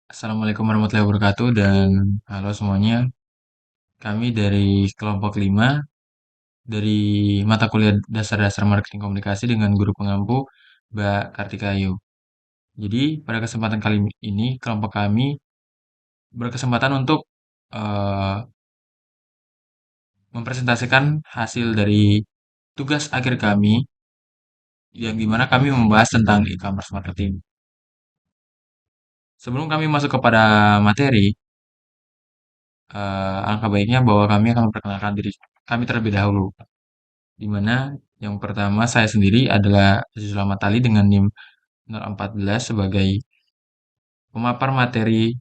Assalamualaikum warahmatullahi wabarakatuh dan halo semuanya. Kami dari kelompok 5 dari mata kuliah dasar-dasar marketing komunikasi dengan guru pengampu Mbak Kartika Ayu. Jadi pada kesempatan kali ini kelompok kami berkesempatan untuk eh, mempresentasikan hasil dari tugas akhir kami yang dimana kami membahas tentang e-commerce marketing. Sebelum kami masuk kepada materi, alangkah baiknya bahwa kami akan memperkenalkan diri kami terlebih dahulu. Di mana yang pertama saya sendiri adalah Aziz Sulamat Ali dengan NIM 014 sebagai pemapar materi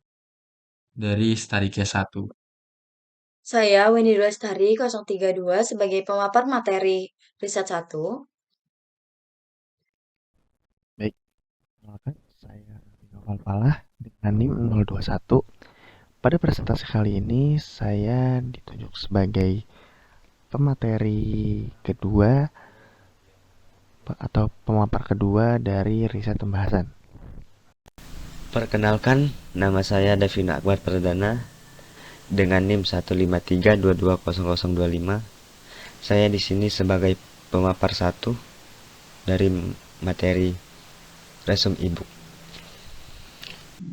dari Studycase 1. Saya Weni Lestari 032 sebagai pemapar materi riset 1. Baik, perkenalkan saya Noval Falah dengan NIM 021. Pada presentasi kali ini saya ditunjuk sebagai pemateri kedua atau pemapar kedua dari riset pembahasan. Perkenalkan, nama saya Davina Akbar Perdana dengan NIM 153220025. Saya di sini sebagai pemapar 1 dari materi resume ebook.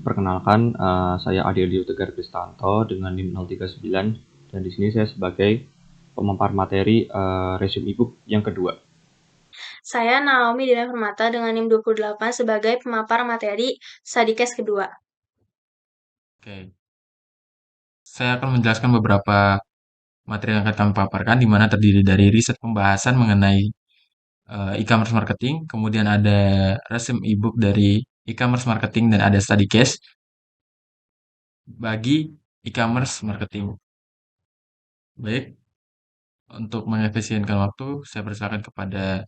Perkenalkan, saya Adelio Tegar Kristanto dengan NIM 039 dan di sini saya sebagai pemapar materi resume ebook yang kedua. Saya Naomi Dina Permata dengan NIM 28 sebagai pemapar materi Studycase kedua. Oke. Saya akan menjelaskan beberapa materi yang akan kami paparkan di mana terdiri dari riset pembahasan mengenai e-commerce marketing, kemudian ada resume ebook dari e-commerce marketing dan ada study case bagi e-commerce marketing. Baik, untuk mengefisienkan waktu, saya persilakan kepada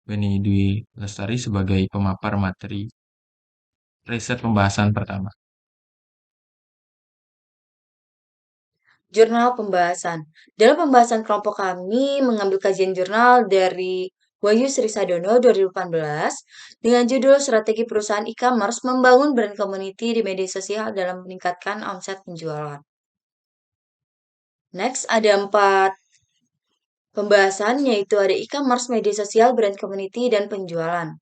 Beni Dwi Lestari sebagai pemapar materi riset pembahasan pertama. Jurnal pembahasan. Dalam pembahasan kelompok kami mengambil kajian jurnal dari Wahyu Sri Sadono 2018 dengan judul Strategi Perusahaan E-commerce Membangun Brand Community di Media Sosial dalam Meningkatkan Omset Penjualan. Next, ada 4 pembahasan, yaitu ada e-commerce, media sosial, brand community, dan penjualan.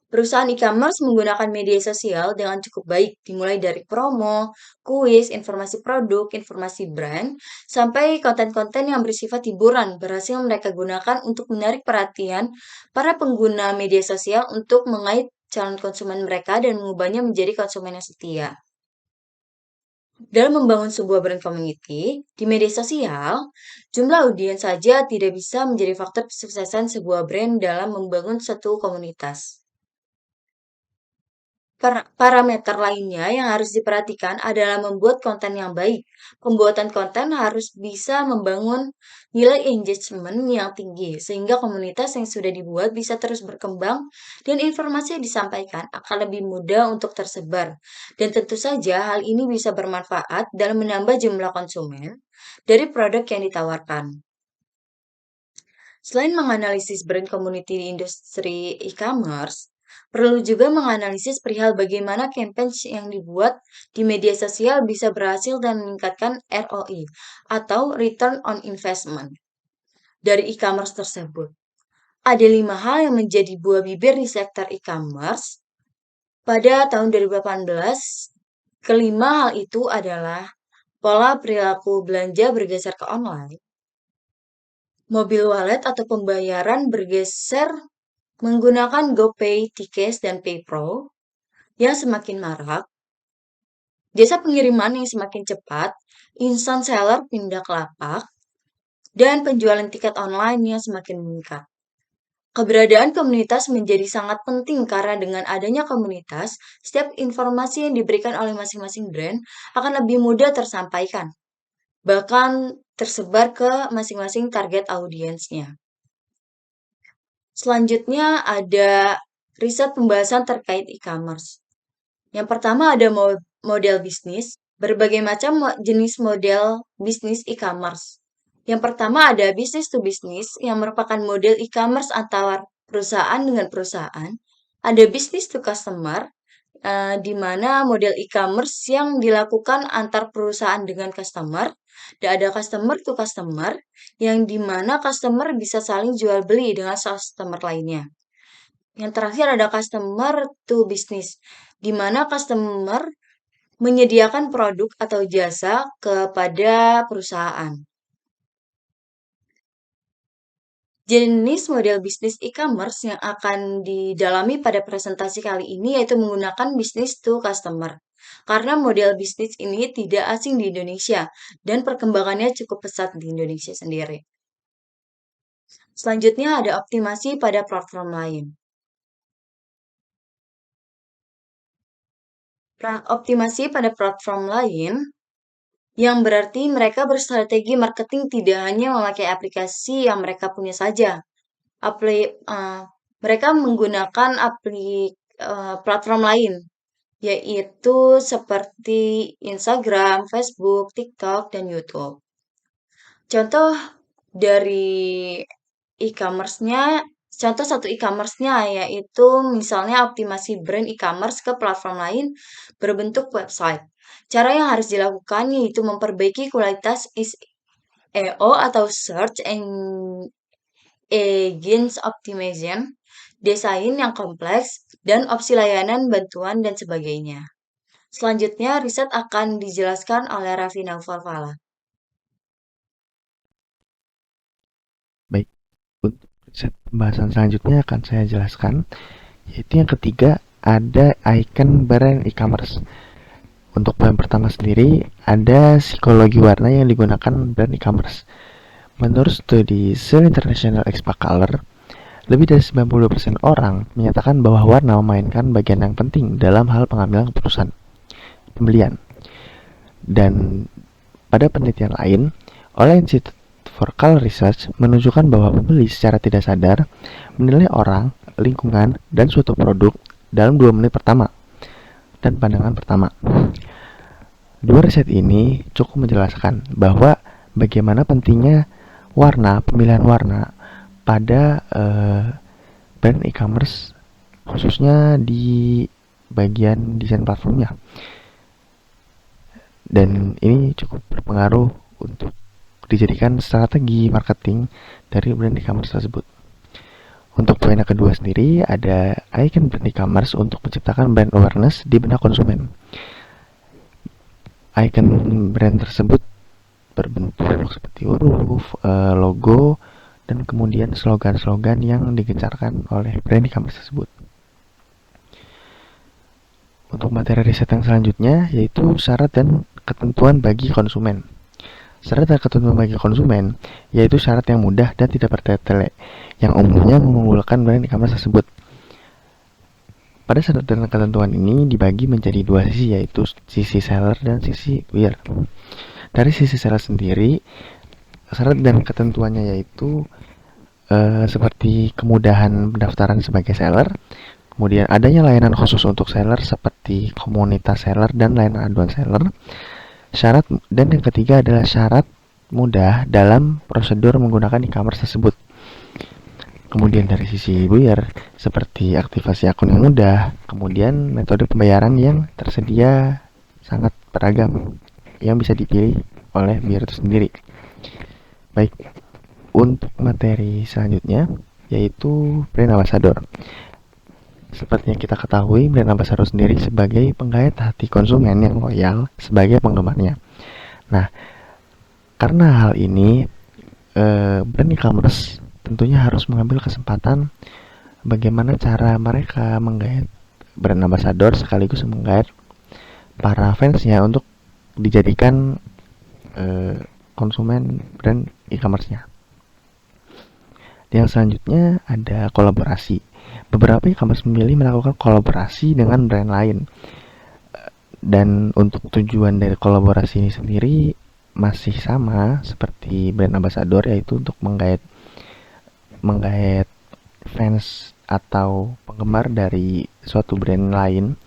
Perusahaan e-commerce menggunakan media sosial dengan cukup baik, dimulai dari promo, kuis, informasi produk, informasi brand, sampai konten-konten yang bersifat hiburan berhasil mereka gunakan untuk menarik perhatian para pengguna media sosial untuk mengait calon konsumen mereka dan mengubahnya menjadi konsumen yang setia. Dalam membangun sebuah brand community di media sosial, jumlah audiens saja tidak bisa menjadi faktor kesuksesan sebuah brand dalam membangun suatu komunitas. Parameter lainnya yang harus diperhatikan adalah membuat konten yang baik. Pembuatan konten harus bisa membangun nilai engagement yang tinggi, sehingga komunitas yang sudah dibuat bisa terus berkembang dan informasi yang disampaikan akan lebih mudah untuk tersebar. Dan tentu saja hal ini bisa bermanfaat dalam menambah jumlah konsumen dari produk yang ditawarkan. Selain menganalisis brand community di industri e-commerce, perlu juga menganalisis perihal bagaimana campaign yang dibuat di media sosial bisa berhasil dan meningkatkan ROI atau Return on Investment dari e-commerce tersebut. Ada 5 hal yang menjadi buah bibir di sektor e-commerce pada tahun 2018. Kelima hal itu adalah pola perilaku belanja bergeser ke online, mobil wallet atau pembayaran bergeser menggunakan GoPay, Tcase, dan PayPro yang semakin marak, jasa pengiriman yang semakin cepat, instant seller pindah ke lapak, dan penjualan tiket online yang semakin meningkat. Keberadaan komunitas menjadi sangat penting karena dengan adanya komunitas, setiap informasi yang diberikan oleh masing-masing brand akan lebih mudah tersampaikan, bahkan tersebar ke masing-masing target audiensnya. Selanjutnya ada riset pembahasan terkait e-commerce. Yang pertama ada model bisnis, berbagai macam jenis model bisnis e-commerce. Yang pertama ada business to business yang merupakan model e-commerce perusahaan dengan perusahaan, ada business to customer, di mana model e-commerce yang dilakukan antar perusahaan dengan customer, dan ada customer to customer, yang di mana customer bisa saling jual beli dengan customer lainnya. Yang terakhir ada customer to business, di mana customer menyediakan produk atau jasa kepada perusahaan. Jenis model bisnis e-commerce yang akan didalami pada presentasi kali ini yaitu menggunakan business to customer. Karena model bisnis ini tidak asing di Indonesia dan perkembangannya cukup pesat di Indonesia sendiri. Selanjutnya ada optimasi pada platform lain. Optimasi pada platform lain yang berarti mereka berstrategi marketing tidak hanya memakai aplikasi yang mereka punya saja. Mereka menggunakan platform lain, yaitu seperti Instagram, Facebook, TikTok, dan YouTube. Contoh dari contoh satu e-commerce-nya yaitu misalnya optimasi brand e-commerce ke platform lain berbentuk website. Cara yang harus dilakukan yaitu memperbaiki kualitas SEO atau Search Engine Optimization, desain yang kompleks, dan opsi layanan bantuan dan sebagainya. Selanjutnya, riset akan dijelaskan oleh Raffi Naufal-Fala. Baik, untuk riset pembahasan selanjutnya akan saya jelaskan, yaitu yang ketiga ada icon brand e-commerce. Untuk poin pertama sendiri, ada psikologi warna yang digunakan brand e-commerce. Menurut studi Seoul International Expo-Color, lebih dari 90% orang menyatakan bahwa warna memainkan bagian yang penting dalam hal pengambilan keputusan pembelian. Dan pada penelitian lain, oleh Institute for Color Research menunjukkan bahwa pembeli secara tidak sadar menilai orang, lingkungan, dan suatu produk dalam 2 menit pertama dan pandangan pertama. Dua riset ini cukup menjelaskan bahwa bagaimana pentingnya pemilihan warna pada brand e-commerce, khususnya di bagian desain platformnya. Dan ini cukup berpengaruh untuk dijadikan strategi marketing dari brand e-commerce tersebut. Untuk poin yang kedua sendiri, ada icon brand e-commerce untuk menciptakan brand awareness di benak konsumen. Icon brand tersebut berbentuk seperti huruf, logo, dan kemudian slogan-slogan yang digencarkan oleh brand e-commerce tersebut. Untuk materi riset yang selanjutnya yaitu syarat dan ketentuan bagi konsumen. Syarat dan ketentuan bagi konsumen yaitu syarat yang mudah dan tidak bertele-tele yang umumnya mengunggulkan brand e-commerce tersebut. Pada syarat dan ketentuan ini dibagi menjadi dua sisi, yaitu sisi seller dan sisi buyer. Dari sisi seller sendiri, syarat dan ketentuannya yaitu seperti kemudahan pendaftaran sebagai seller, kemudian adanya layanan khusus untuk seller seperti komunitas seller dan layanan aduan seller. Syarat dan yang ketiga adalah syarat mudah dalam prosedur menggunakan e-commerce tersebut. Kemudian dari sisi buyer seperti aktivasi akun yang mudah, kemudian metode pembayaran yang tersedia sangat beragam yang bisa dipilih oleh buyer itu sendiri. Baik, untuk materi selanjutnya yaitu brand ambassador. Seperti yang kita ketahui, brand ambassador sendiri sebagai penggait hati konsumen yang loyal sebagai penggemarnya. Nah, karena hal ini brand e-commerce tentunya harus mengambil kesempatan bagaimana cara mereka menggait brand ambassador sekaligus menggait para fansnya untuk dijadikan konsumen brand e-commerce-nya. Yang selanjutnya ada kolaborasi. Beberapa e-commerce memilih melakukan kolaborasi dengan brand lain. Dan untuk tujuan dari kolaborasi ini sendiri masih sama seperti brand ambassador, yaitu untuk menggait fans atau penggemar dari suatu brand lain.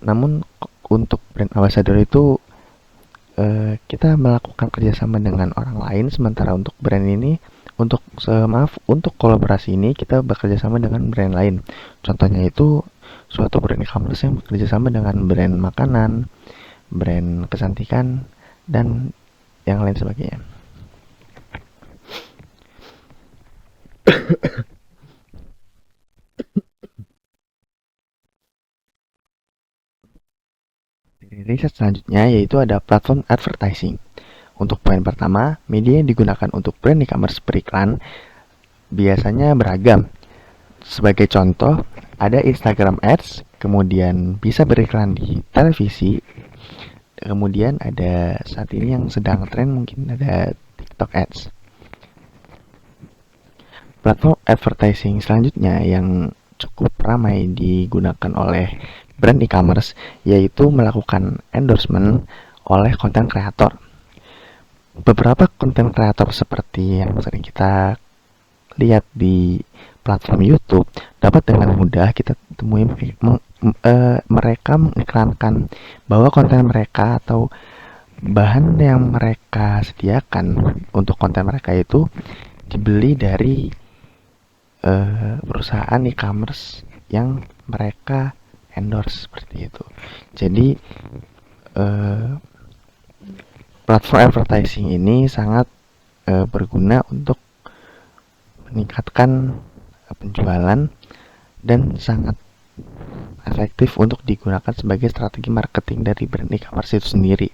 Namun untuk brand ambassador itu kita melakukan kerjasama dengan orang lain, sementara untuk brand ini Untuk kolaborasi ini kita bekerja sama dengan brand lain. Contohnya itu suatu brand e-commerce yang bekerja sama dengan brand makanan, brand kecantikan, dan yang lain sebagainya. Riset selanjutnya yaitu ada platform advertising. Untuk poin pertama, media yang digunakan untuk brand e-commerce beriklan biasanya beragam. Sebagai contoh, ada Instagram Ads, kemudian bisa beriklan di televisi, kemudian ada saat ini yang sedang tren mungkin ada TikTok Ads. Platform advertising selanjutnya yang cukup ramai digunakan oleh brand e-commerce yaitu melakukan endorsement oleh konten kreator. Beberapa konten kreator seperti yang sering kita lihat di platform YouTube dapat dengan mudah kita temui mereka mengiklankan bahwa konten mereka atau bahan yang mereka sediakan untuk konten mereka itu dibeli dari perusahaan e-commerce yang mereka endorse seperti itu. Jadi platform advertising ini sangat berguna untuk meningkatkan penjualan dan sangat efektif untuk digunakan sebagai strategi marketing dari brand e-commerce itu sendiri.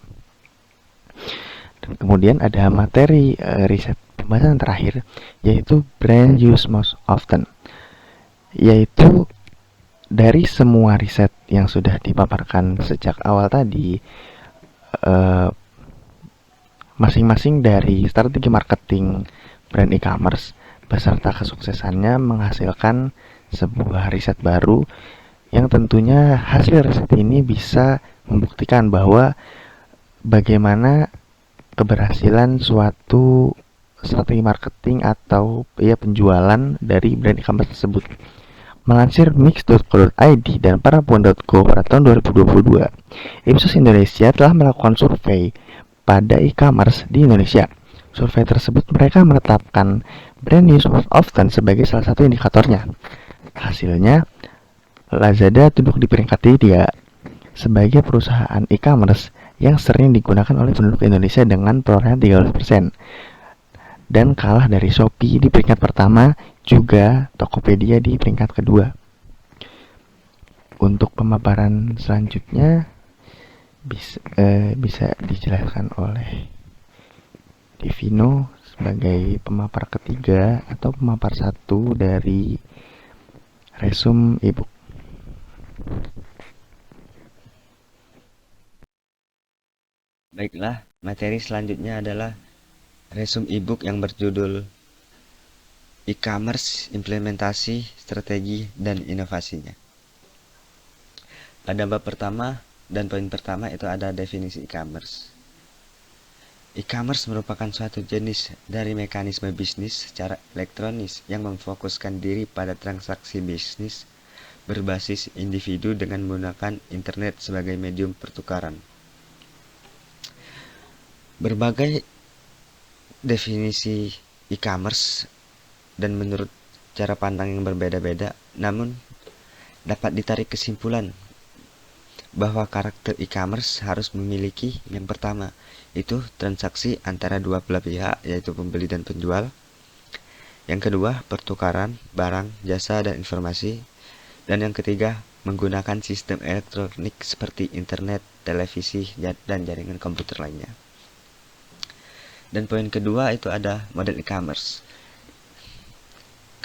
Dan kemudian ada materi riset pembahasan terakhir yaitu brand use most often, yaitu dari semua riset yang sudah dipaparkan sejak awal tadi, masing-masing dari strategi marketing brand e-commerce beserta kesuksesannya menghasilkan sebuah riset baru yang tentunya hasil riset ini bisa membuktikan bahwa bagaimana keberhasilan suatu strategi marketing atau penjualan dari brand e-commerce tersebut. Melansir mix.co.id dan parapuan.co pada tahun 2022, Ipsos Indonesia telah melakukan survei pada e-commerce di Indonesia. Survei tersebut mereka menetapkan brand use most often sebagai salah satu indikatornya. Hasilnya, Lazada duduk di peringkat 3 sebagai perusahaan e-commerce yang sering digunakan oleh penduduk Indonesia dengan perolehan 13%. Dan kalah dari Shopee di peringkat pertama, juga Tokopedia di peringkat kedua. Untuk pemaparan selanjutnya bisa dijelaskan oleh Divino sebagai pemapar ketiga atau pemapar satu dari resume ebook. Baiklah, materi selanjutnya adalah resume ebook yang berjudul e-commerce, implementasi, strategi, dan inovasinya. Pada bab pertama dan poin pertama itu ada definisi e-commerce. E-commerce merupakan suatu jenis dari mekanisme bisnis secara elektronis yang memfokuskan diri pada transaksi bisnis berbasis individu dengan menggunakan internet sebagai medium pertukaran. Berbagai definisi e-commerce dan menurut cara pandang yang berbeda-beda, namun dapat ditarik kesimpulan bahwa karakter e-commerce harus memiliki yang pertama, itu transaksi antara dua belah pihak, yaitu pembeli dan penjual. Yang kedua, pertukaran barang, jasa, dan informasi. Dan yang ketiga, menggunakan sistem elektronik seperti internet, televisi, dan jaringan komputer lainnya. Dan poin kedua itu ada model e-commerce.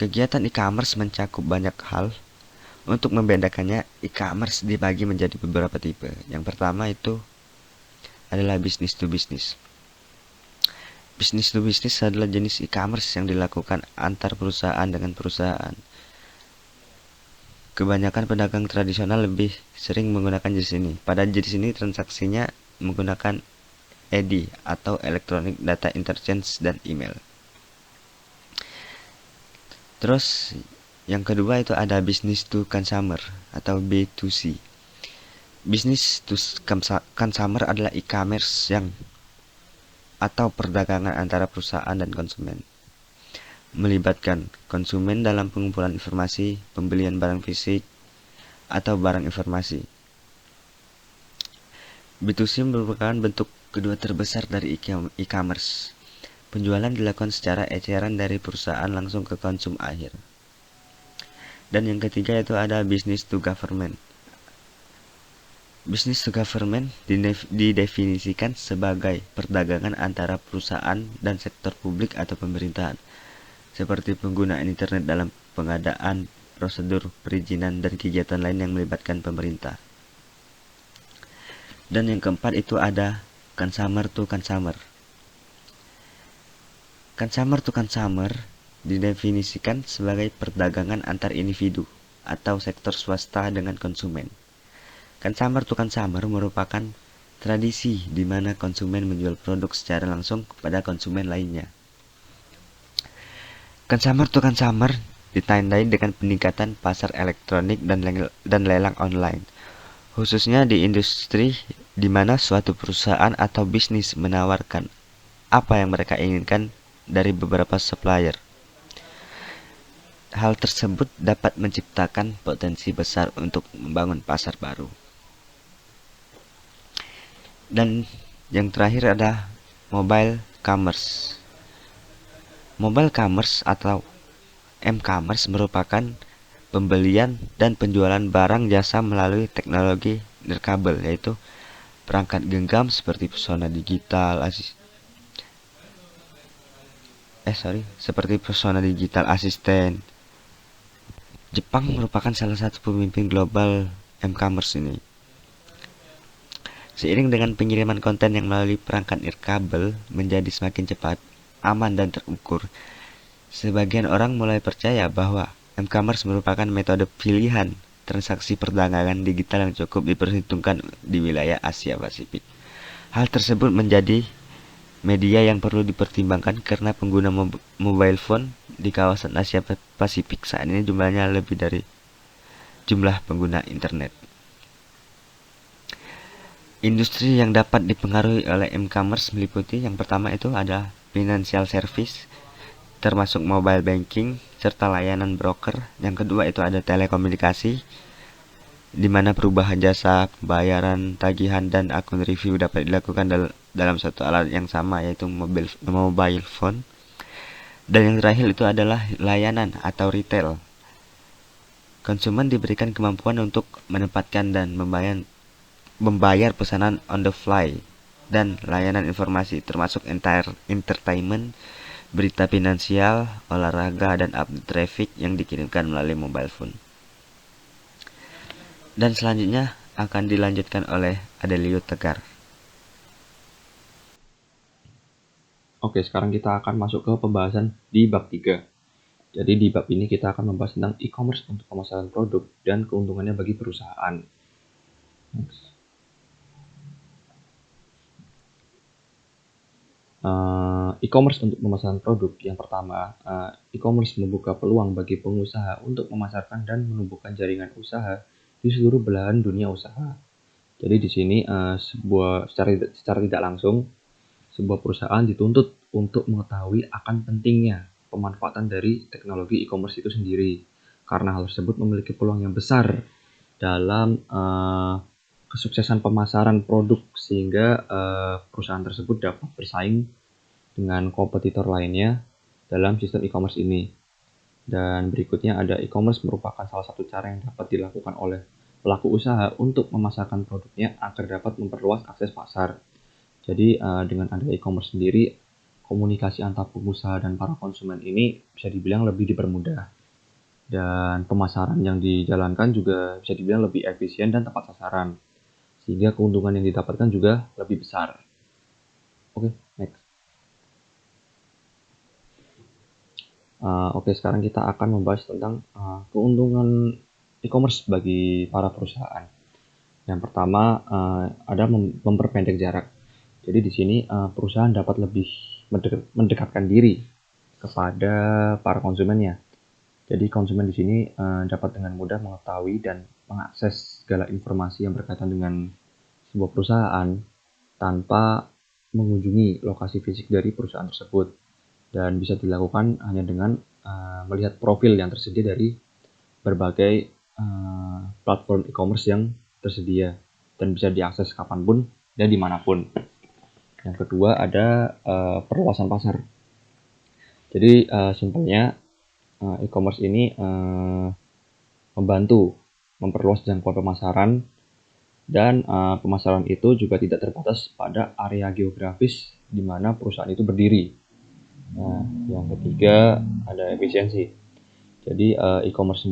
Kegiatan e-commerce mencakup banyak hal. Untuk membedakannya, e-commerce dibagi menjadi beberapa tipe. Yang pertama itu adalah business to business. Business to business adalah jenis e-commerce yang dilakukan antar perusahaan dengan perusahaan. Kebanyakan pedagang tradisional lebih sering menggunakan jenis ini. Pada jenis ini transaksinya menggunakan EDI atau Electronic Data Interchange dan email. Terus yang kedua itu ada business to consumer atau B2C. Business to consumer adalah e-commerce yang atau perdagangan antara perusahaan dan konsumen. melibatkan konsumen dalam pengumpulan informasi, pembelian barang fisik, atau barang informasi. B2C merupakan bentuk kedua terbesar dari e-commerce. Penjualan dilakukan secara eceran dari perusahaan langsung ke konsum akhir. Dan yang ketiga itu ada business to government. Business to government didefinisikan sebagai perdagangan antara perusahaan dan sektor publik atau pemerintahan, seperti penggunaan internet dalam pengadaan, prosedur, perizinan, dan kegiatan lain yang melibatkan pemerintah. Dan yang keempat itu ada consumer to consumer. Consumer to consumer didefinisikan sebagai perdagangan antar individu atau sektor swasta dengan konsumen. Consumer to consumer merupakan tradisi di mana konsumen menjual produk secara langsung kepada konsumen lainnya. Consumer to consumer ditandai dengan peningkatan pasar elektronik dan lelang online, khususnya di industri di mana suatu perusahaan atau bisnis menawarkan apa yang mereka inginkan dari beberapa supplier. Hal tersebut dapat menciptakan potensi besar untuk membangun pasar baru. Dan yang terakhir ada mobile commerce. Mobile commerce atau m-commerce merupakan pembelian dan penjualan barang jasa melalui teknologi nirkabel, yaitu perangkat genggam seperti pesona digital asisten. Jepang merupakan salah satu pemimpin global m-commerce ini. Seiring dengan pengiriman konten yang melalui perangkat nirkabel menjadi semakin cepat, aman, dan terukur, sebagian orang mulai percaya bahwa m-commerce merupakan metode pilihan transaksi perdagangan digital yang cukup diperhitungkan di wilayah Asia Pasifik. Hal tersebut menjadi media yang perlu dipertimbangkan karena pengguna mobile phone di kawasan Asia Pasifik saat ini jumlahnya lebih dari jumlah pengguna internet. Industri yang dapat dipengaruhi oleh m-commerce meliputi yang pertama itu ada financial service, termasuk mobile banking, serta layanan broker. Yang kedua itu ada telekomunikasi, di mana perubahan jasa, pembayaran, tagihan, dan akun review dapat dilakukan dalam satu alat yang sama, yaitu mobile phone. Dan yang terakhir itu adalah layanan atau retail. Konsumen diberikan kemampuan untuk menempatkan dan membayar pesanan on the fly, dan layanan informasi termasuk entertainment, berita finansial, olahraga, dan update traffic yang dikirimkan melalui mobile phone. Dan selanjutnya akan dilanjutkan oleh Adelio Tegar. Oke, sekarang kita akan masuk ke pembahasan di bab 3. Jadi di bab ini kita akan membahas tentang e-commerce untuk pemasaran produk dan keuntungannya bagi perusahaan. Next. E-commerce untuk pemasaran produk. Yang pertama, e-commerce membuka peluang bagi pengusaha untuk memasarkan dan menumbuhkan jaringan usaha di seluruh belahan dunia usaha. Jadi di sini secara tidak langsung sebuah perusahaan dituntut untuk mengetahui akan pentingnya pemanfaatan dari teknologi e-commerce itu sendiri, karena hal tersebut memiliki peluang yang besar dalam kesuksesan pemasaran produk, sehingga perusahaan tersebut dapat bersaing dengan kompetitor lainnya dalam sistem e-commerce ini. Dan berikutnya ada e-commerce merupakan salah satu cara yang dapat dilakukan oleh pelaku usaha untuk memasarkan produknya agar dapat memperluas akses pasar. Jadi dengan ada e-commerce sendiri, komunikasi antar pengusaha dan para konsumen ini bisa dibilang lebih dipermudah. Dan pemasaran yang dijalankan juga bisa dibilang lebih efisien dan tepat sasaran, sehingga keuntungan yang didapatkan juga lebih besar. Oke, next. Oke, sekarang kita akan membahas tentang keuntungan e-commerce bagi para perusahaan. Yang pertama ada memperpendek jarak. Jadi di sini perusahaan dapat lebih mendekatkan diri kepada para konsumennya. Jadi konsumen di sini dapat dengan mudah mengetahui dan mengakses segala informasi yang berkaitan dengan sebuah perusahaan tanpa mengunjungi lokasi fisik dari perusahaan tersebut. dan bisa dilakukan hanya dengan melihat profil yang tersedia dari berbagai platform e-commerce yang tersedia dan bisa diakses kapanpun dan dimanapun. Yang kedua ada perluasan pasar. Jadi simpelnya e-commerce ini membantu memperluas jangkauan pemasaran, dan pemasaran itu juga tidak terbatas pada area geografis di mana perusahaan itu berdiri. Nah, yang ketiga ada efisiensi. Jadi e-commerce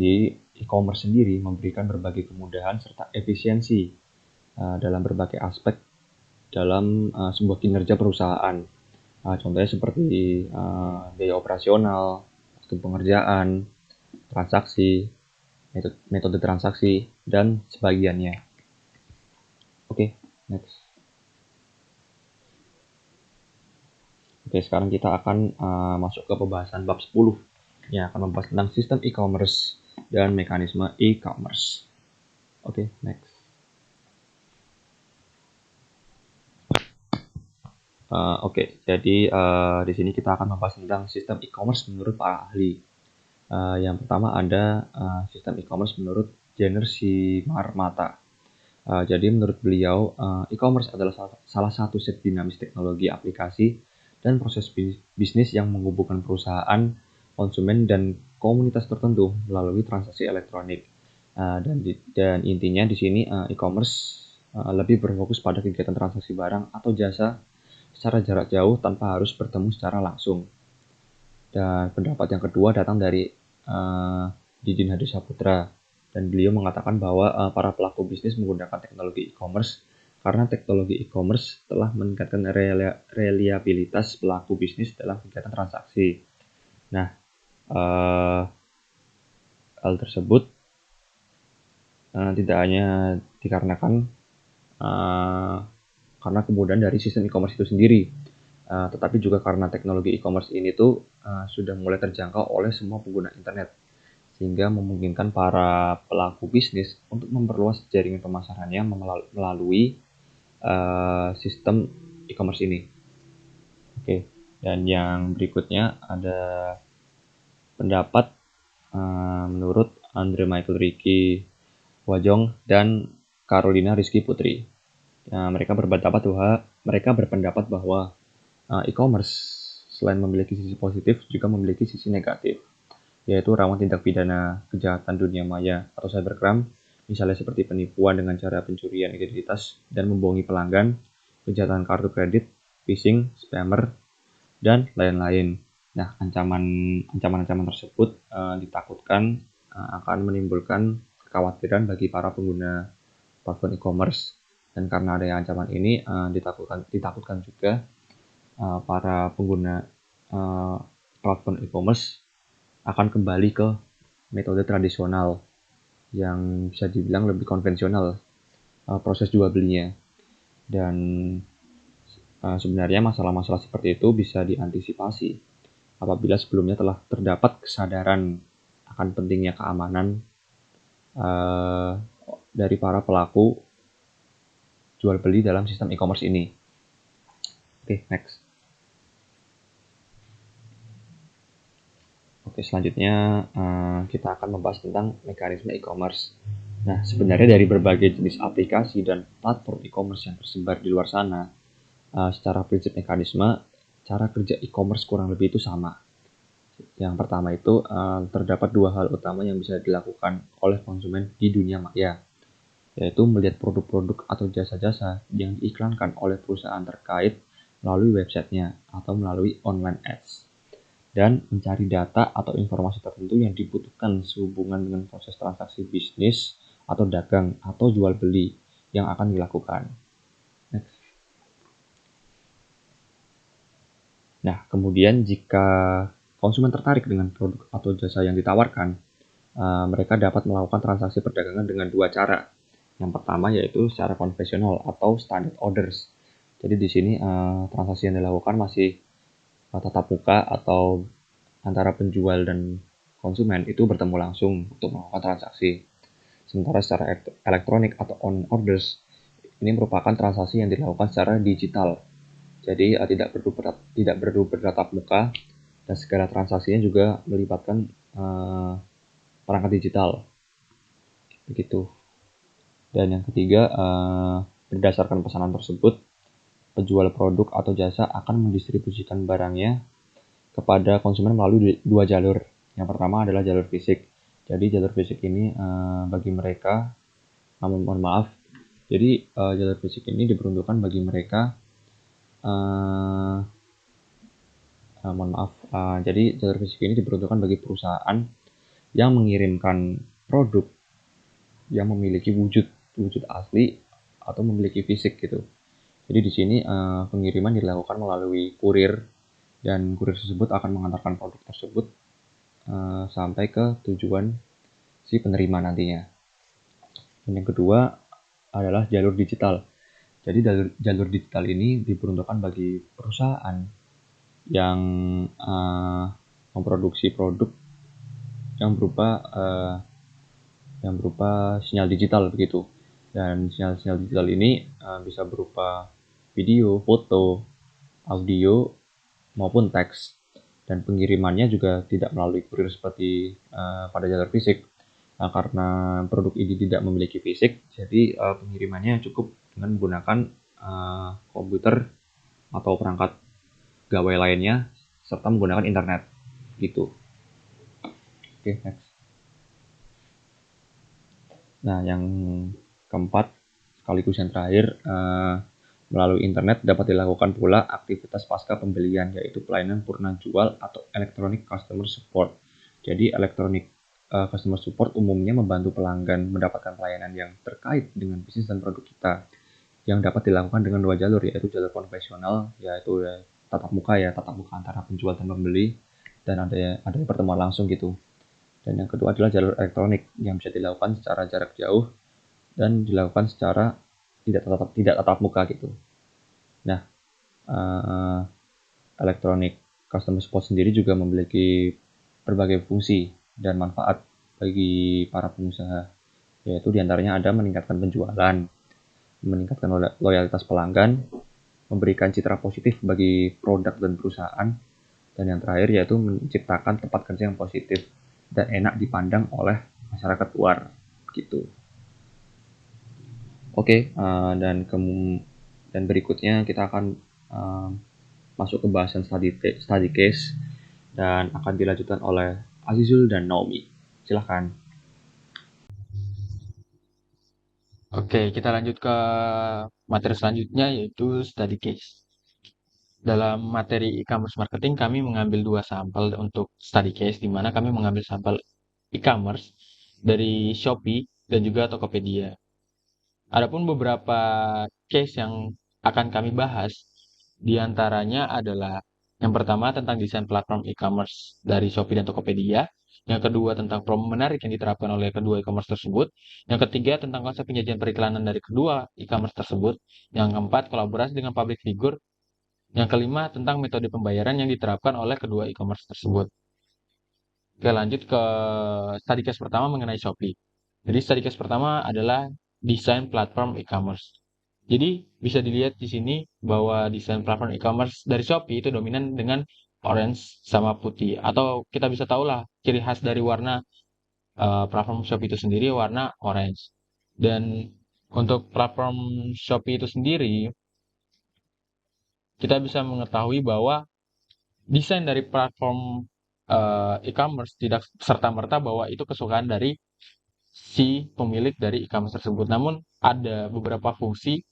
sendiri memberikan berbagai kemudahan serta efisiensi dalam berbagai aspek dalam sebuah kinerja perusahaan. Contohnya seperti biaya operasional, waktu pengerjaan, transaksi, metode transaksi, dan sebagiannya. Oke, next. Oke, sekarang kita akan masuk ke pembahasan bab 10 yang akan membahas tentang sistem e-commerce dan mekanisme e-commerce. Oke, next. Jadi di sini kita akan membahas tentang sistem e-commerce menurut para ahli. Yang pertama ada sistem e-commerce menurut Jenner Simarmata. Jadi menurut beliau, e-commerce adalah salah satu set dinamis teknologi aplikasi dan proses bisnis yang menghubungkan perusahaan, konsumen, dan komunitas tertentu melalui transaksi elektronik. Dan intinya di sini e-commerce lebih berfokus pada kegiatan transaksi barang atau jasa secara jarak jauh tanpa harus bertemu secara langsung. Dan pendapat yang kedua datang dari Didin Hadi Saputra, dan beliau mengatakan bahwa para pelaku bisnis menggunakan teknologi e-commerce karena teknologi e-commerce telah meningkatkan reliabilitas pelaku bisnis dalam kegiatan transaksi. Nah, hal tersebut tidak hanya dikarenakan karena kemudahan dari sistem e-commerce itu sendiri, tetapi juga karena teknologi e-commerce ini tuh sudah mulai terjangkau oleh semua pengguna internet, sehingga memungkinkan para pelaku bisnis untuk memperluas jaringan pemasarannya melalui sistem e-commerce ini. Oke, dan yang berikutnya ada pendapat menurut Andre Michael Ricky Wajong dan Carolina Rizky Putri. Mereka berpendapat bahwa e-commerce selain memiliki sisi positif juga memiliki sisi negatif, yaitu rawan tindak pidana kejahatan dunia maya atau cybercrime, misalnya seperti penipuan dengan cara pencurian identitas dan membohongi pelanggan, kejahatan kartu kredit, phishing, spammer, dan lain-lain. Nah, ancaman-ancaman tersebut ditakutkan akan menimbulkan kekhawatiran bagi para pengguna platform e-commerce, dan karena adanya ancaman ini ditakutkan juga para pengguna platform e-commerce akan kembali ke metode tradisional yang bisa dibilang lebih konvensional proses jual belinya. Dan sebenarnya masalah-masalah seperti itu bisa diantisipasi apabila sebelumnya telah terdapat kesadaran akan pentingnya keamanan dari para pelaku jual beli dalam sistem e-commerce ini. Oke, next. Oke, selanjutnya kita akan membahas tentang mekanisme e-commerce. Nah, sebenarnya dari berbagai jenis aplikasi dan platform e-commerce yang tersebar di luar sana, secara prinsip mekanisme, cara kerja e-commerce kurang lebih itu sama. Yang pertama itu terdapat dua hal utama yang bisa dilakukan oleh konsumen di dunia maya, yaitu melihat produk-produk atau jasa-jasa yang diiklankan oleh perusahaan terkait melalui websitenya atau melalui online ads, dan mencari data atau informasi tertentu yang dibutuhkan sehubungan dengan proses transaksi bisnis atau dagang atau jual beli yang akan dilakukan. Next. Nah, kemudian jika konsumen tertarik dengan produk atau jasa yang ditawarkan, mereka dapat melakukan transaksi perdagangan dengan dua cara. Yang pertama yaitu secara konvensional atau standard orders. Jadi di sini transaksi yang dilakukan masih tatap muka atau antara penjual dan konsumen itu bertemu langsung untuk melakukan transaksi. Sementara secara elektronik atau on orders ini merupakan transaksi yang dilakukan secara digital. Jadi tidak perlu bertatap muka dan segala transaksinya juga melibatkan perangkat digital. Begitu. Dan yang ketiga, berdasarkan pesanan tersebut, penjual produk atau jasa akan mendistribusikan barangnya kepada konsumen melalui dua jalur. Yang pertama adalah jalur fisik. Jadi jalur fisik ini bagi mereka, mohon maaf, jadi jalur fisik ini diperuntukkan bagi mereka, jadi jalur fisik ini diperuntukkan bagi perusahaan yang mengirimkan produk yang memiliki wujud asli atau memiliki fisik gitu. Jadi di sini pengiriman dilakukan melalui kurir, dan kurir tersebut akan mengantarkan produk tersebut sampai ke tujuan si penerima nantinya. Dan yang kedua adalah jalur digital. Jadi jalur digital ini diperuntukkan bagi perusahaan yang memproduksi produk yang berupa sinyal digital begitu. Dan sinyal digital ini bisa berupa video, foto, audio, maupun teks. Dan pengirimannya juga tidak melalui kurir seperti pada jalur fisik. Nah, karena produk ini tidak memiliki fisik, jadi pengirimannya cukup dengan menggunakan komputer atau perangkat gawai lainnya, serta menggunakan internet. Gitu. Oke, next. Nah, yang keempat, sekaligus yang terakhir, melalui internet dapat dilakukan pula aktivitas pasca pembelian, yaitu pelayanan purna jual atau electronic customer support. Jadi electronic customer support umumnya membantu pelanggan mendapatkan pelayanan yang terkait dengan bisnis dan produk kita, yang dapat dilakukan dengan dua jalur, yaitu jalur konvensional, yaitu tatap muka antara penjual dan pembeli, dan ada pertemuan langsung gitu. Dan yang kedua adalah jalur elektronik yang bisa dilakukan secara jarak jauh dan dilakukan secara tidak tatap muka gitu. Nah, electronic customer support sendiri juga memiliki berbagai fungsi dan manfaat bagi para pengusaha, yaitu diantaranya ada meningkatkan penjualan, meningkatkan loyalitas pelanggan, memberikan citra positif bagi produk dan perusahaan, dan yang terakhir yaitu menciptakan tempat kerja yang positif dan enak dipandang oleh masyarakat luar gitu. Oke, dan berikutnya kita akan masuk ke bahasan study case dan akan dilanjutkan oleh Azizul dan Naomi. Silahkan. Oke, kita lanjut ke materi selanjutnya, yaitu study case. Dalam materi e-commerce marketing, kami mengambil dua sampel untuk study case, di mana kami mengambil sampel e-commerce dari Shopee dan juga Tokopedia. Adapun beberapa case yang akan kami bahas, diantaranya adalah yang pertama tentang desain platform e-commerce dari Shopee dan Tokopedia, yang kedua tentang promo menarik yang diterapkan oleh kedua e-commerce tersebut, yang ketiga tentang konsep penyajian periklanan dari kedua e-commerce tersebut, yang keempat kolaborasi dengan public figure, yang kelima tentang metode pembayaran yang diterapkan oleh kedua e-commerce tersebut. Oke, lanjut ke study case pertama mengenai Shopee. Jadi study case pertama adalah desain platform e-commerce. Jadi bisa dilihat di sini bahwa desain platform e-commerce dari Shopee itu dominan dengan orange sama putih. Atau kita bisa tahulah ciri khas dari warna platform Shopee itu sendiri warna orange. Dan untuk platform Shopee itu sendiri, kita bisa mengetahui bahwa desain dari platform e-commerce tidak serta-merta bahwa itu kesukaan dari si pemilik dari e-commerce tersebut. Namun ada beberapa fungsi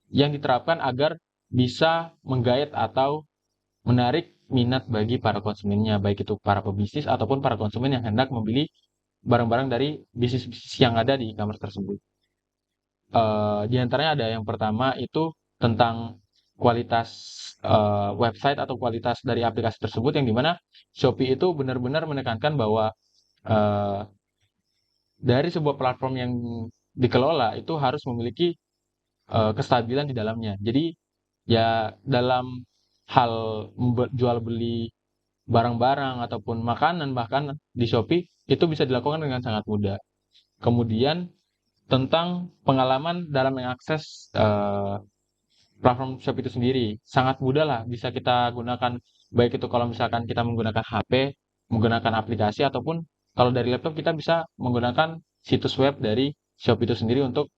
yang diterapkan agar bisa menggait atau menarik minat bagi para konsumennya, baik itu para pebisnis ataupun para konsumen yang hendak membeli barang-barang dari bisnis-bisnis yang ada di e-commerce tersebut. Di antaranya ada yang pertama itu tentang kualitas website atau kualitas dari aplikasi tersebut, yang dimana Shopee itu benar-benar menekankan bahwa dari sebuah platform yang dikelola itu harus memiliki kestabilan di dalamnya. Jadi ya dalam hal jual beli barang-barang ataupun makanan bahkan di Shopee itu bisa dilakukan dengan sangat mudah. Kemudian tentang pengalaman dalam mengakses platform Shopee itu sendiri, sangat mudah lah bisa kita gunakan Baik itu kalau misalkan kita menggunakan HP, menggunakan aplikasi, ataupun kalau dari laptop kita bisa menggunakan situs web dari Shopee itu sendiri untuk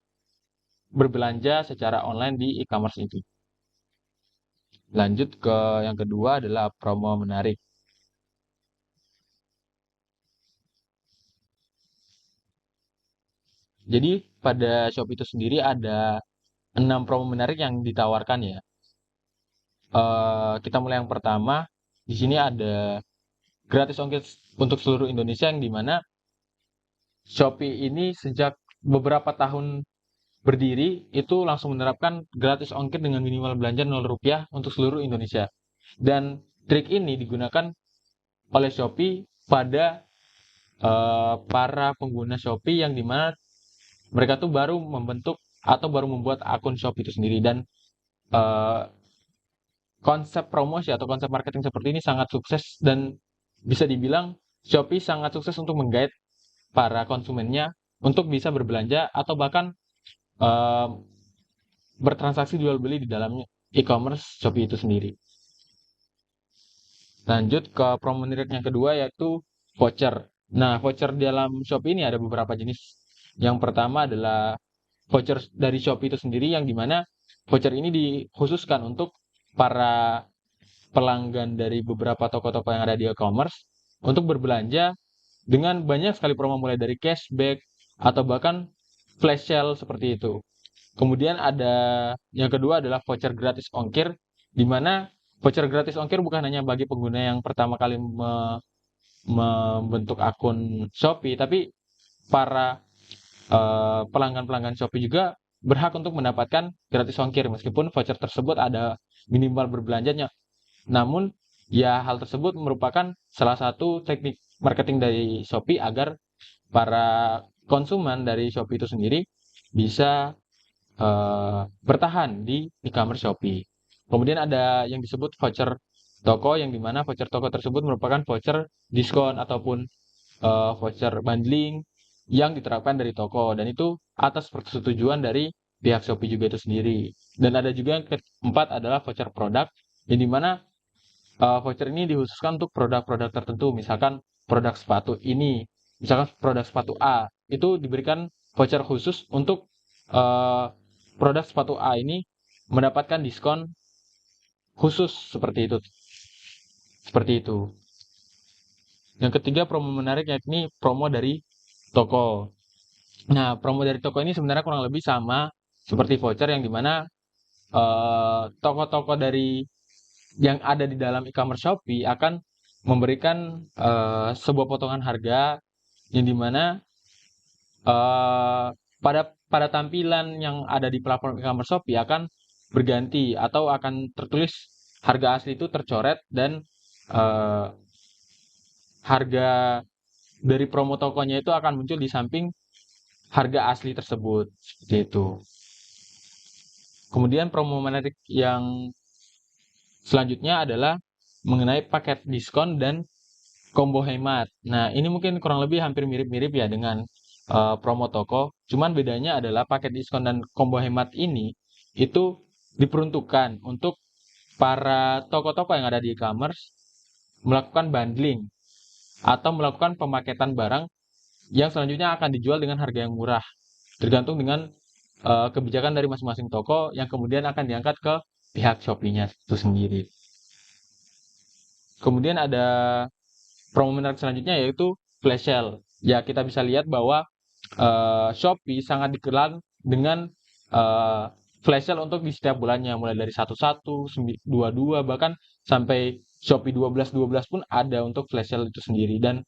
berbelanja secara online di e-commerce itu. Lanjut ke yang kedua adalah promo menarik. Jadi pada Shopee itu sendiri ada 6 promo menarik yang ditawarkan ya. Kita mulai yang pertama. Di sini ada gratis ongkir untuk seluruh Indonesia, yang dimana Shopee ini sejak beberapa tahun berdiri itu langsung menerapkan gratis ongkir dengan minimal belanja Rp0 untuk seluruh Indonesia. Dan trik ini digunakan oleh Shopee pada para pengguna Shopee yang dimana mereka tuh baru membentuk atau baru membuat akun Shopee itu sendiri. Dan eh, konsep promosi atau konsep marketing seperti ini sangat sukses, dan bisa dibilang Shopee sangat sukses untuk menggait para konsumennya untuk bisa berbelanja atau bahkan eh, bertransaksi jual beli di dalam e-commerce Shopee itu sendiri. Lanjut ke promo menarik yang kedua, yaitu voucher. Nah, voucher di dalam Shopee ini ada beberapa jenis. Yang pertama adalah voucher dari Shopee itu sendiri, yang dimana voucher ini dikhususkan untuk para pelanggan dari beberapa toko-toko yang ada di e-commerce untuk berbelanja dengan banyak sekali promo, mulai dari cashback atau bahkan flash sale seperti itu. Kemudian ada yang kedua adalah voucher gratis ongkir, di mana voucher gratis ongkir bukan hanya bagi pengguna yang pertama kali membentuk akun Shopee, tapi para pelanggan-pelanggan Shopee juga berhak untuk mendapatkan gratis ongkir meskipun voucher tersebut ada minimal berbelanjanya. Namun ya, hal tersebut merupakan salah satu teknik marketing dari Shopee agar para konsumen dari Shopee itu sendiri bisa bertahan di e-commerce Shopee. Kemudian ada yang disebut voucher toko, yang dimana voucher toko tersebut merupakan voucher diskon ataupun voucher bundling yang diterapkan dari toko, dan itu atas persetujuan dari pihak Shopee juga itu sendiri. Dan ada juga yang keempat adalah voucher produk, yang dimana voucher ini dikhususkan untuk produk-produk tertentu. Misalkan produk sepatu ini, misalkan produk sepatu A, itu diberikan voucher khusus untuk uh, produk sepatu A ini mendapatkan diskon khusus seperti itu. Seperti itu. Yang ketiga promo menarik, yakni promo dari toko. Nah, promo dari toko ini sebenarnya kurang lebih sama seperti voucher, yang dimana toko-toko dari yang ada di dalam e-commerce Shopee akan memberikan sebuah potongan harga, yang dimana pada tampilan yang ada di platform e-commerce Shopee akan berganti atau akan tertulis harga asli itu tercoret, dan harga dari promo tokonya itu akan muncul di samping harga asli tersebut, seperti itu. Kemudian promo menarik yang selanjutnya adalah mengenai paket diskon dan combo hemat. Nah, ini mungkin kurang lebih hampir mirip-mirip ya dengan promo toko. Cuman bedanya adalah paket diskon dan combo hemat ini itu diperuntukkan untuk para toko-toko yang ada di e-commerce melakukan bundling atau melakukan pemaketan barang yang selanjutnya akan dijual dengan harga yang murah, tergantung dengan kebijakan dari masing-masing toko yang kemudian akan diangkat ke pihak Shopee-nya itu sendiri. Kemudian ada promo menarik selanjutnya, yaitu flash sale. Ya, kita bisa lihat bahwa Shopee sangat dikenal dengan flash sale untuk di setiap bulannya, mulai dari 11, 22, bahkan sampai Shopee 12 pun ada untuk flash sale itu sendiri. Dan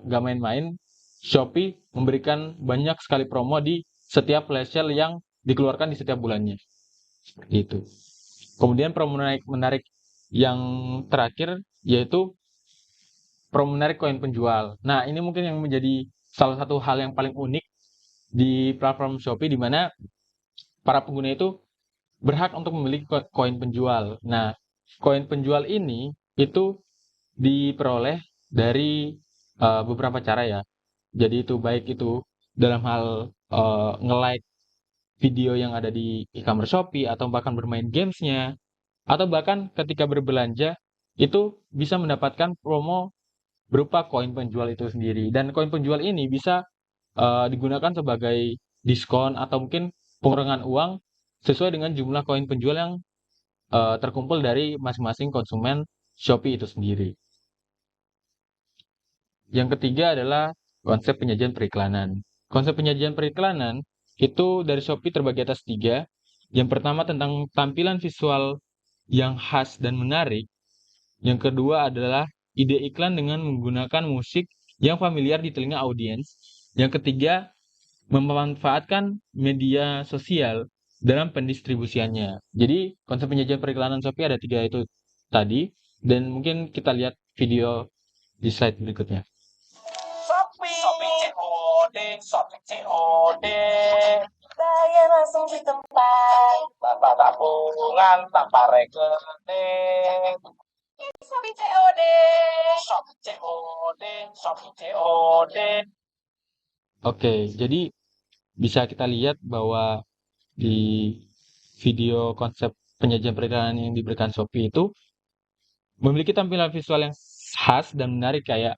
gak main-main, Shopee memberikan banyak sekali promo di setiap flash sale yang dikeluarkan di setiap bulannya. Seperti itu. Kemudian promo menarik yang terakhir, yaitu promo menarik koin penjual. Nah, ini mungkin yang menjadi salah satu hal yang paling unik di platform Shopee, di mana para pengguna itu berhak untuk memiliki koin penjual. Nah, koin penjual ini itu diperoleh dari beberapa cara ya. Jadi itu baik itu dalam hal nge-like video yang ada di e-commerce Shopee, atau bahkan bermain gamesnya, atau bahkan ketika berbelanja itu bisa mendapatkan promo berupa koin penjual itu sendiri. Dan koin penjual ini bisa digunakan sebagai diskon atau mungkin pengurangan uang sesuai dengan jumlah koin penjual yang terkumpul dari masing-masing konsumen Shopee itu sendiri. Yang ketiga adalah konsep penyajian periklanan. Konsep penyajian periklanan itu dari Shopee terbagi atas 3. Yang pertama tentang tampilan visual yang khas dan menarik. Yang kedua adalah ide iklan dengan menggunakan musik yang familiar di telinga audiens. Yang ketiga, memanfaatkan media sosial dalam pendistribusiannya. Jadi, konsep penyajian periklanan Shopee ada 3 itu tadi, dan mungkin kita lihat video di slide berikutnya. Shopee COD, Shopee COD. Bayar langsung di tempat, tanpa tabungan, tanpa rekening. Shopee COD, Shopee COD, Shopee COD. Oke, jadi bisa kita lihat bahwa di video konsep penyajian periklanan yang diberikan Shopee itu memiliki tampilan visual yang khas dan menarik, kayak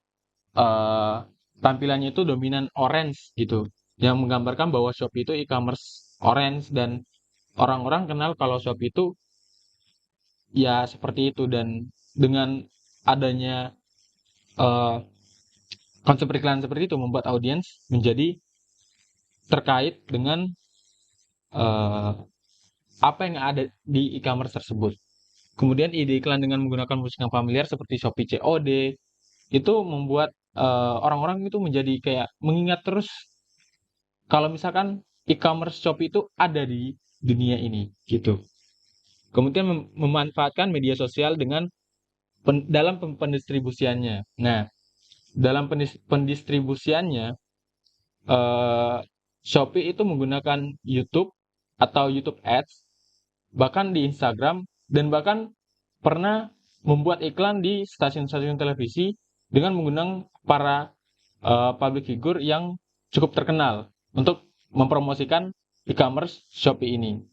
tampilannya itu dominan orange gitu, yang menggambarkan bahwa Shopee itu e-commerce orange, dan orang-orang kenal kalau Shopee itu ya seperti itu. Dan dengan adanya konsep periklanan seperti itu membuat audiens menjadi terkait dengan apa yang ada di e-commerce tersebut. Kemudian ide iklan dengan menggunakan musik yang familiar seperti Shopee COD itu membuat orang-orang itu menjadi kayak mengingat terus kalau misalkan e-commerce Shopee itu ada di dunia ini gitu. Kemudian memanfaatkan media sosial dengan dalam pendistribusiannya. Nah, dalam pendistribusiannya Shopee itu menggunakan YouTube atau YouTube Ads, bahkan di Instagram, dan bahkan pernah membuat iklan di stasiun-stasiun televisi dengan menggunakan para public figure yang cukup terkenal untuk mempromosikan e-commerce Shopee ini.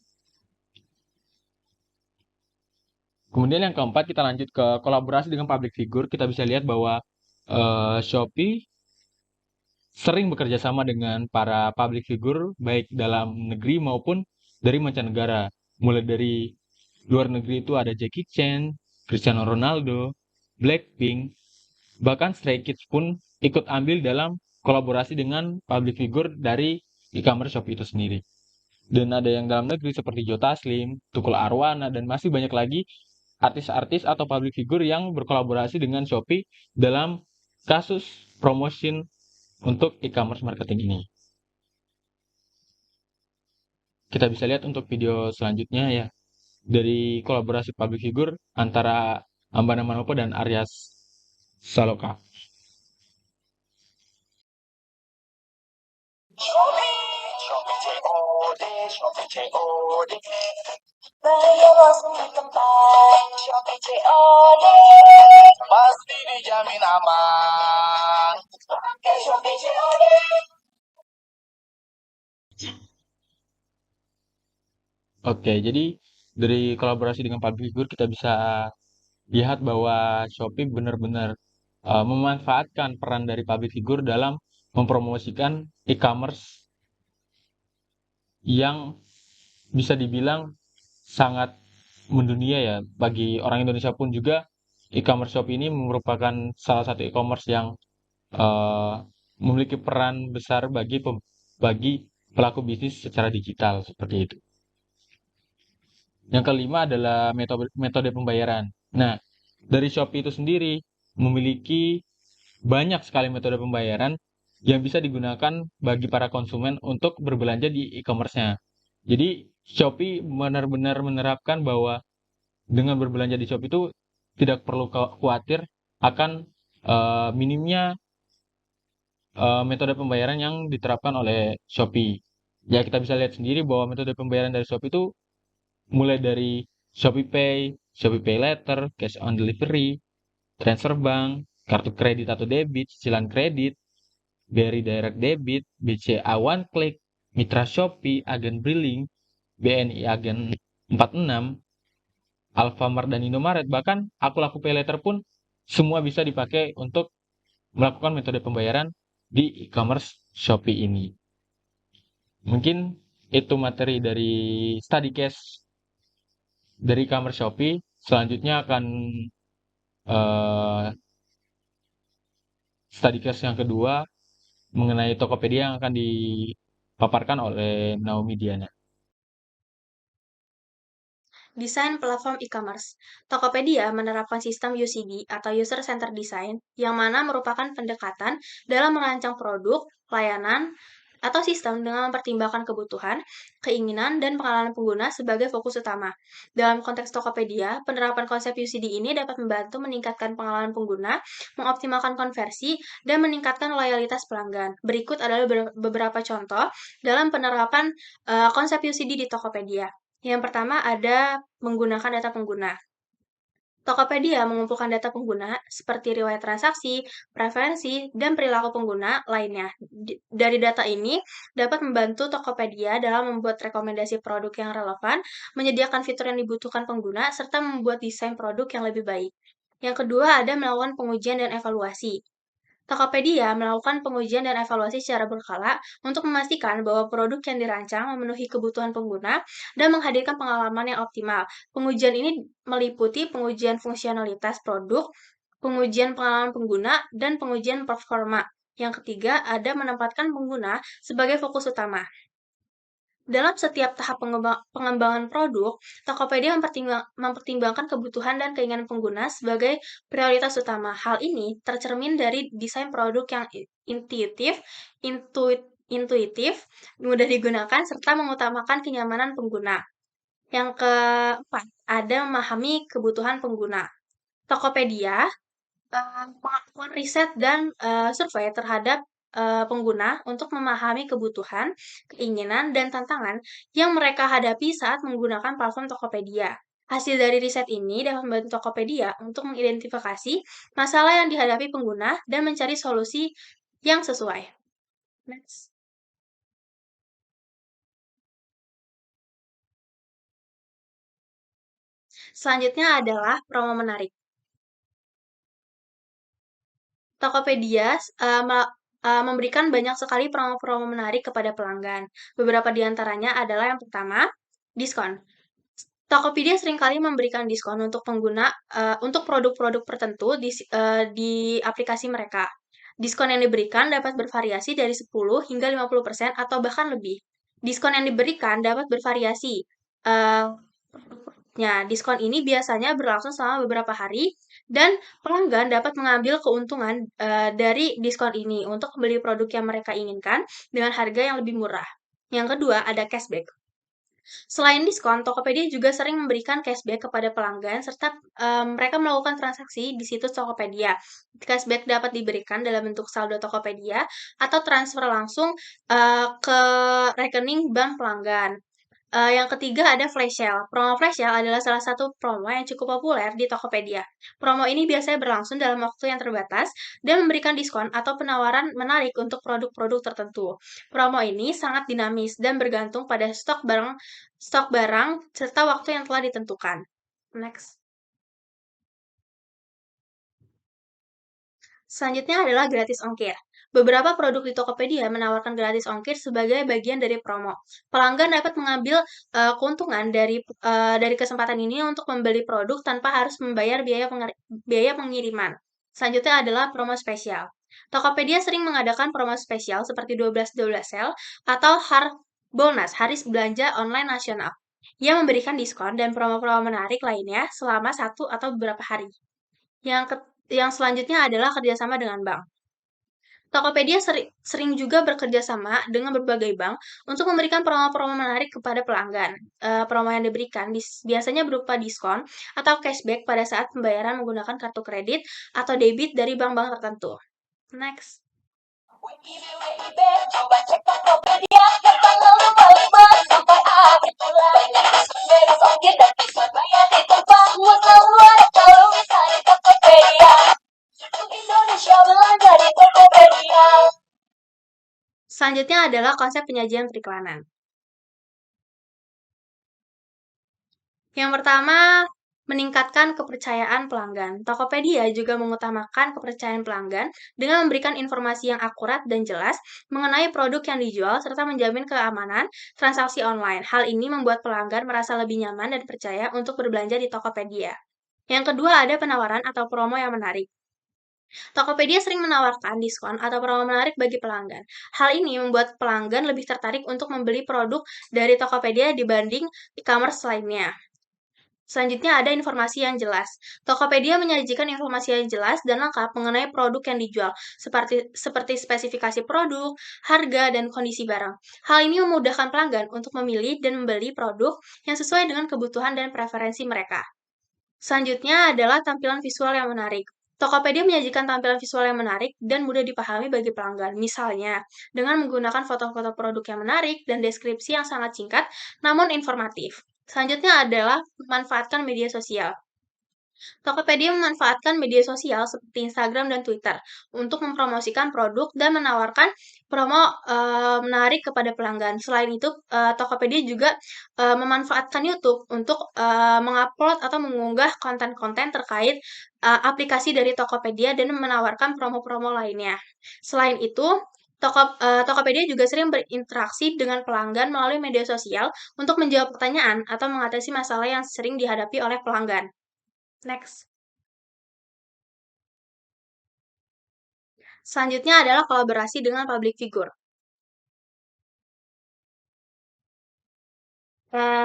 Kemudian yang keempat, kita lanjut ke kolaborasi dengan public figure. Kita bisa lihat bahwa Shopee sering bekerja sama dengan para public figure baik dalam negeri maupun dari mancanegara. Mulai dari luar negeri itu ada Jackie Chan, Cristiano Ronaldo, Blackpink, bahkan Stray Kids pun ikut ambil dalam kolaborasi dengan public figure dari e-commerce Shopee itu sendiri. Dan ada yang dalam negeri seperti Joe Taslim, Tukul Arwana, dan masih banyak lagi artis-artis atau public figure yang berkolaborasi dengan Shopee dalam kasus promotion untuk e-commerce marketing ini. Kita bisa lihat untuk video selanjutnya ya, dari kolaborasi public figure antara Ambana Manopo dan Aryas Saloka. Shopee COD, Shopee COD. Bayar langsung di tempat, Shopee COD. Pasti dijamin aman, pakai Shopee COD. Oke, jadi dari kolaborasi dengan public figure kita bisa lihat bahwa Shopee benar-benar memanfaatkan peran dari public figure dalam mempromosikan e-commerce yang bisa dibilang sangat mendunia ya. Bagi orang Indonesia pun juga e-commerce Shopee ini merupakan salah satu e-commerce yang memiliki peran besar bagi pelaku bisnis secara digital seperti itu. Yang kelima adalah metode pembayaran. Nah, dari Shopee itu sendiri memiliki banyak sekali metode pembayaran yang bisa digunakan bagi para konsumen untuk berbelanja di e-commerce-nya. Jadi, Shopee benar-benar menerapkan bahwa dengan berbelanja di Shopee itu tidak perlu khawatir akan minimnya metode pembayaran yang diterapkan oleh Shopee. Ya, kita bisa lihat sendiri bahwa metode pembayaran dari Shopee itu mulai dari Shopee Pay Later, Cash on Delivery, transfer bank, kartu kredit atau debit, cicilan kredit, BRI Direct Debit, BCA One Click, Mitra Shopee, Agen Billing, BNI Agen 46, Alfamart dan Indomaret, bahkan akun laku paylater pun semua bisa dipakai untuk melakukan metode pembayaran di e-commerce Shopee ini. Mungkin itu materi dari study case dari e-commerce Shopee. Selanjutnya akan eh, study case yang kedua mengenai Tokopedia yang akan dipaparkan oleh Naomi Diana. Desain platform e-commerce. Tokopedia menerapkan sistem UCD atau User Centered Design yang mana merupakan pendekatan dalam merancang produk, layanan, atau sistem dengan mempertimbangkan kebutuhan, keinginan, dan pengalaman pengguna sebagai fokus utama. Dalam konteks Tokopedia, penerapan konsep UCD ini dapat membantu meningkatkan pengalaman pengguna, mengoptimalkan konversi, dan meningkatkan loyalitas pelanggan. Berikut adalah beberapa contoh dalam penerapan konsep UCD di Tokopedia. Yang pertama ada menggunakan data pengguna. Tokopedia mengumpulkan data pengguna seperti riwayat transaksi, preferensi, dan perilaku pengguna lainnya. Dari data ini dapat membantu Tokopedia dalam membuat rekomendasi produk yang relevan, menyediakan fitur yang dibutuhkan pengguna, serta membuat desain produk yang lebih baik. Yang kedua ada melakukan pengujian dan evaluasi. Tokopedia melakukan pengujian dan evaluasi secara berkala untuk memastikan bahwa produk yang dirancang memenuhi kebutuhan pengguna dan menghadirkan pengalaman yang optimal. Pengujian ini meliputi pengujian fungsionalitas produk, pengujian pengalaman pengguna, dan pengujian performa. Yang ketiga, ada menempatkan pengguna sebagai fokus utama. Dalam setiap tahap pengembangan produk, Tokopedia mempertimbangkan kebutuhan dan keinginan pengguna sebagai prioritas utama. Hal ini tercermin dari desain produk yang intuitif, mudah digunakan, serta mengutamakan kenyamanan pengguna. Yang keempat, ada memahami kebutuhan pengguna. Tokopedia melakukan riset dan survei terhadap pengguna untuk memahami kebutuhan, keinginan, dan tantangan yang mereka hadapi saat menggunakan platform Tokopedia. Hasil dari riset ini dapat membantu Tokopedia untuk mengidentifikasi masalah yang dihadapi pengguna dan mencari solusi yang sesuai. Next. Selanjutnya adalah promo menarik. Tokopedia memberikan banyak sekali promo-promo menarik kepada pelanggan. Beberapa di antaranya adalah yang pertama, diskon. Tokopedia seringkali memberikan diskon untuk pengguna untuk produk-produk tertentu di aplikasi mereka. Diskon yang diberikan dapat bervariasi dari 10 hingga 50% atau bahkan lebih. Diskon yang diberikan dapat bervariasi. Diskon ini biasanya berlangsung selama beberapa hari dan pelanggan dapat mengambil keuntungan dari diskon ini untuk membeli produk yang mereka inginkan dengan harga yang lebih murah. Yang kedua, ada cashback. Selain diskon, Tokopedia juga sering memberikan cashback kepada pelanggan serta mereka melakukan transaksi di situs Tokopedia. Cashback dapat diberikan dalam bentuk saldo Tokopedia atau transfer langsung ke rekening bank pelanggan. Yang ketiga ada flash sale. Promo flash sale adalah salah satu promo yang cukup populer di Tokopedia. Promo ini biasanya berlangsung dalam waktu yang terbatas dan memberikan diskon atau penawaran menarik untuk produk-produk tertentu. Promo ini sangat dinamis dan bergantung pada stok barang serta waktu yang telah ditentukan. Next. Selanjutnya adalah gratis ongkir. Beberapa produk di Tokopedia menawarkan gratis ongkir sebagai bagian dari promo. Pelanggan dapat mengambil keuntungan dari kesempatan ini untuk membeli produk tanpa harus membayar biaya pengiriman. Selanjutnya adalah promo spesial. Tokopedia sering mengadakan promo spesial seperti 12-12 sale atau bonus hari belanja online nasional yang memberikan diskon dan promo-promo menarik lainnya selama 1 atau beberapa hari. Yang selanjutnya adalah kerjasama dengan bank. Tokopedia sering juga bekerja sama dengan berbagai bank untuk memberikan promo-promo menarik kepada pelanggan. Promo yang diberikan biasanya berupa diskon atau cashback pada saat pembayaran menggunakan kartu kredit atau debit dari bank-bank tertentu. Next. Coba cek Tokopedia, gampang lalu balik sampai akhir bulan. Bebas ongkir dan diskon bayar di tempat selalu ada kalau bisa di Tokopedia. Indonesia belanja di Tokopedia. Selanjutnya adalah konsep penyajian periklanan. Yang pertama, meningkatkan kepercayaan pelanggan. Tokopedia juga mengutamakan kepercayaan pelanggan dengan memberikan informasi yang akurat dan jelas mengenai produk yang dijual serta menjamin keamanan transaksi online. Hal ini membuat pelanggan merasa lebih nyaman dan percaya untuk berbelanja di Tokopedia. Yang kedua, ada penawaran atau promo yang menarik. Tokopedia sering menawarkan diskon atau promo menarik bagi pelanggan. Hal ini membuat pelanggan lebih tertarik untuk membeli produk dari Tokopedia dibanding e-commerce lainnya. Selanjutnya ada informasi yang jelas. Tokopedia menyajikan informasi yang jelas dan lengkap mengenai produk yang dijual, seperti spesifikasi produk, harga, dan kondisi barang. Hal ini memudahkan pelanggan untuk memilih dan membeli produk yang sesuai dengan kebutuhan dan preferensi mereka. Selanjutnya adalah tampilan visual yang menarik. Tokopedia menyajikan tampilan visual yang menarik dan mudah dipahami bagi pelanggan. Misalnya, dengan menggunakan foto-foto produk yang menarik dan deskripsi yang sangat singkat namun informatif. Selanjutnya adalah memanfaatkan media sosial. Tokopedia memanfaatkan media sosial seperti Instagram dan Twitter untuk mempromosikan produk dan menawarkan promo menarik kepada pelanggan. Selain itu, Tokopedia juga memanfaatkan YouTube untuk mengupload atau mengunggah konten-konten terkait aplikasi dari Tokopedia dan menawarkan promo-promo lainnya. Selain itu, Tokopedia juga sering berinteraksi dengan pelanggan melalui media sosial untuk menjawab pertanyaan atau mengatasi masalah yang sering dihadapi oleh pelanggan. Next. Selanjutnya adalah kolaborasi dengan public figure.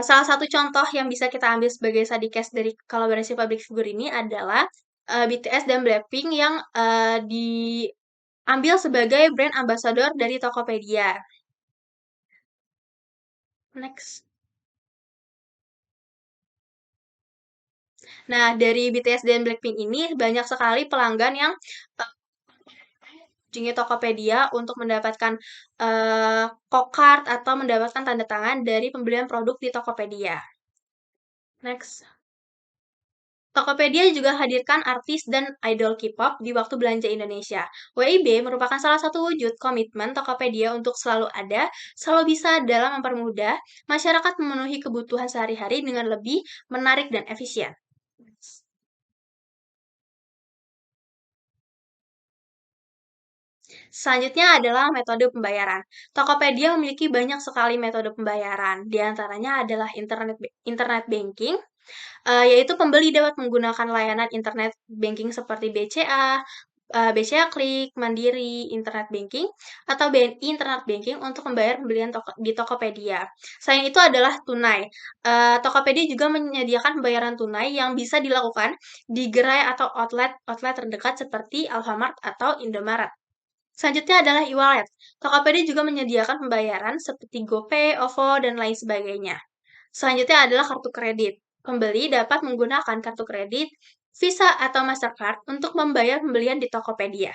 Salah satu contoh yang bisa kita ambil sebagai study case dari kolaborasi public figure ini adalah BTS dan Blackpink yang diambil sebagai brand ambassador dari Tokopedia. Next. Nah, dari BTS dan Blackpink ini banyak sekali pelanggan yang mengunjungi Tokopedia untuk mendapatkan card atau mendapatkan tanda tangan dari pembelian produk di Tokopedia. Next. Tokopedia juga hadirkan artis dan idol K-pop di waktu belanja Indonesia. WIB merupakan salah satu wujud komitmen Tokopedia untuk selalu ada, selalu bisa dalam mempermudah masyarakat memenuhi kebutuhan sehari-hari dengan lebih menarik dan efisien. Selanjutnya adalah metode pembayaran. Tokopedia memiliki banyak sekali metode pembayaran. Di antaranya adalah internet banking, yaitu pembeli dapat menggunakan layanan internet banking seperti BCA, BCA Klik, Mandiri, Internet Banking, atau BNI Internet Banking untuk membayar pembelian di Tokopedia. Selain itu adalah tunai. Tokopedia juga menyediakan pembayaran tunai yang bisa dilakukan di gerai atau outlet terdekat seperti Alfamart atau Indomaret. Selanjutnya adalah e-wallet. Tokopedia juga menyediakan pembayaran seperti GoPay, OVO, dan lain sebagainya. Selanjutnya adalah kartu kredit. Pembeli dapat menggunakan kartu kredit, Visa atau Mastercard untuk membayar pembelian di Tokopedia.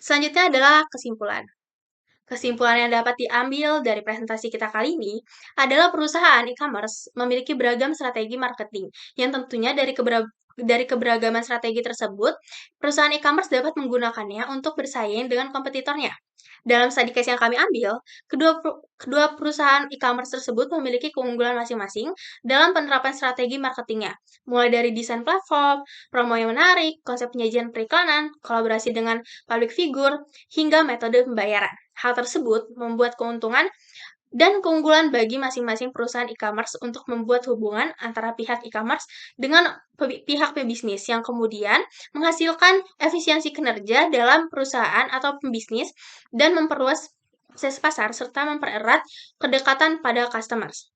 Selanjutnya adalah kesimpulan. Kesimpulan yang dapat diambil dari presentasi kita kali ini adalah perusahaan e-commerce memiliki beragam strategi marketing yang tentunya dari keberagaman strategi tersebut, perusahaan e-commerce dapat menggunakannya untuk bersaing dengan kompetitornya. Dalam study case yang kami ambil, kedua perusahaan e-commerce tersebut memiliki keunggulan masing-masing dalam penerapan strategi marketingnya, mulai dari desain platform, promo yang menarik, konsep penyajian periklanan, kolaborasi dengan public figure, hingga metode pembayaran. Hal tersebut membuat keuntungan dan keunggulan bagi masing-masing perusahaan e-commerce untuk membuat hubungan antara pihak e-commerce dengan pihak pebisnis yang kemudian menghasilkan efisiensi kinerja dalam perusahaan atau pembisnis dan memperluas akses pasar serta mempererat kedekatan pada customers.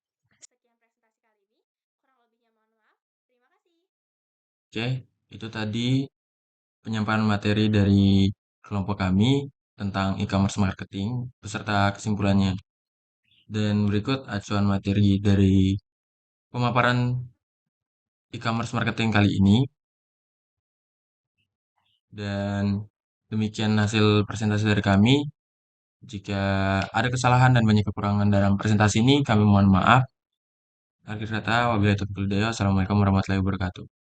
Oke, itu tadi penyampaian materi dari kelompok kami tentang e-commerce marketing beserta kesimpulannya. Dan berikut acuan materi dari pemaparan e-commerce marketing kali ini. Dan demikian hasil presentasi dari kami. Jika ada kesalahan dan banyak kekurangan dalam presentasi ini, kami mohon maaf. Akhir kata, wabillahi taufiq wal hidayah. Wassalamualaikum warahmatullahi wabarakatuh.